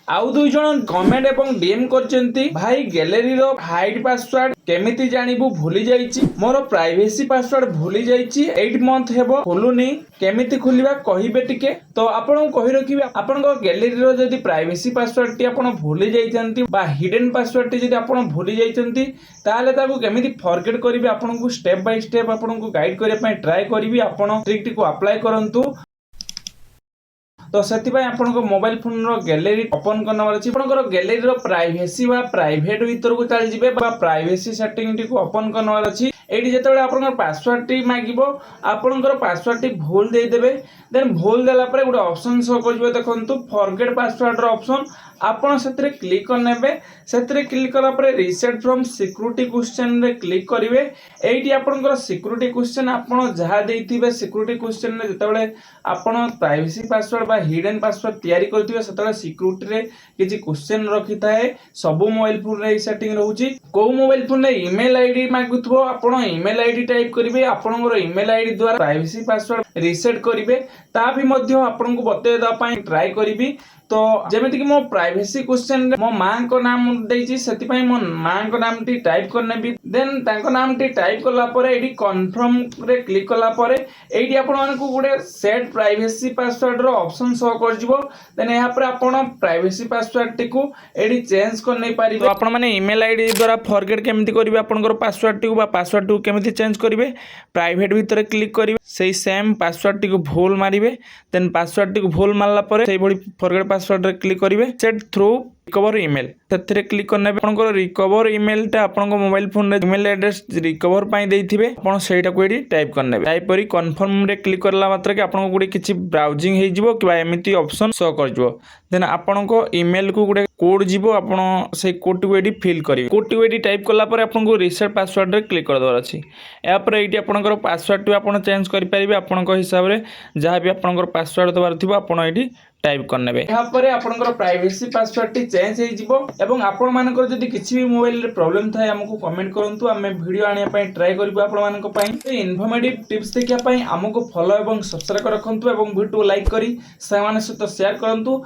आउ दुई जन कमेंट एवं डीएम करचंती भाई गैलरी रो हाइड पासवर्ड केमिति जानिबु भूली जाईची मोर प्राइवेसी पासवर्ड भूली जाईची 8 मंथ हेबो खोलुनी केमिति खुलिबा कहिबे टिके। तो आपन कहि रखिबे आपन गैलरी रो जदी प्राइवेसी पासवर्ड टी आपन भूली जाईचंती बा हिडन पासवर्ड टी जदी आपन भूली जाईचंती ताले ताकू केमिति फॉरगेट करिवे आपन को स्टेप बाय स्टेप आपन को गाइड करिया पय ट्राई करिवि आपन ट्रिक को अप्लाई करंतु। तो से आपण मोबाइल फोन रो गैलरी ओपन करना अच्छी आप गैलरी रो प्राइवेसी बा प्राइवेट भीतर को चल जाए प्राइवेसी सेटिंग टी को ओपन करना अच्छी ये जिते आप पासवर्ड टी मांगो आपंकर पासवर्ड टी भूल देदेवे देन भूल देला गोटे ऑप्शन शो कर देखो फॉरगेट पासवर्ड रो ऑप्शन आपन से क्लिक करने से क्लिक कला रिसेट फ्रॉम सिक्योरिटी क्वेश्चन रे क्लिक करेंगे ये आपंकर सिक्योरिटी क्वेश्चन आपड़ जहाँ देते सिक्योरिटी क्वेश्चन जिते आपड़ प्राइवेसी पासवर्ड बा हिडन पासवर्ड तैयारी करथिबे सेतले सिक्योरिटी रे किछि क्वेश्चन रखि थाए सब मोबाइल फोन रे सेटिंग रहउची को मोबाइल फोन रे ईमेल आईडी मागुथबो आपण ईमेल आईडी टाइप करिवे आपनकर ईमेल आईडी द्वारा प्राइवेसी पासवर्ड रीसेट करिवे ता भी मध्य आपन को बते दा पई ट्राई करिवि। तो जेमिति कि मो प्राइवेसी क्वेश्चन रे मो मां को नाम देछि सेति पई मो मां को नाम टी टाइप करनेबी देन तांको नाम टी टाइप करला परे एडी कंफर्म रे क्लिक करला परे एडी आपन मन को गुडे सेट प्राइवेसी पासवर्ड रो ऑप्शन शो कर जिवो देन यहाँ पर आपन प्राइवेसी पासवर्ड टी को एडी चेंज कर नै पारिबे। तो आपन माने ईमेल आईडी द्वारा फॉरगेट केमिति करिवे आपनकर पासवर्ड टी को बा पासवर्ड टी केमिति चेंज करिवे प्राइवेट भीतर क्लिक करिवे सेही सेम पासवर्ड टी को भूल मारिवे देन पासवर्ड टी को भूल मारला परे सेही बडी फॉरगेट पासवर्ड रे क्लिक करिवे सेट थ्रू रिकवर ईमेल से क्लिक करने आपंकर रिकवर ईमेल टा आपन मोबाइल फोन रे ईमेल एड्रेस रिकवर पाई देथिबे आपन सेटा को एडी टाइप करने टाइप करी कन्फर्म रे क्लिक करला मात्र के आपन गुडी किछि ब्राउजिंग हे जिवो कि एमिति ऑप्शन शो कर जिवो देन आपन को ईमेल को गुडे कोड जिवो आपन से कोड को एडी फिल करिवे कोड को एडी टाइप करला पर आपन को रीसेट पासवर्ड रे क्लिक कर दवर अछि या पर एडी आपनकर पासवर्ड तो आपन चेंज करि परिबे आपन को हिसाब रे जहां भी आपनकर पासवर्ड दबार थिबो आपन एडी टाइप करने यहाँ पर आपनकर प्राइवेसी पासवर्ड टी चेंज हो जिवो एवं आपण मानकर जदी किछि भी मोबाइल रे प्रॉब्लम थाए हमको कमेंट करंतु आमे वीडियो आनिया पई ट्राई करबो आपण मानक पई इन्फॉर्मेटिव टिप्स देखिया पई हमको फॉलो एवं सब्सक्राइब रखंतु एवं वीडियो लाइक करी सामान सहित शेयर करंतु।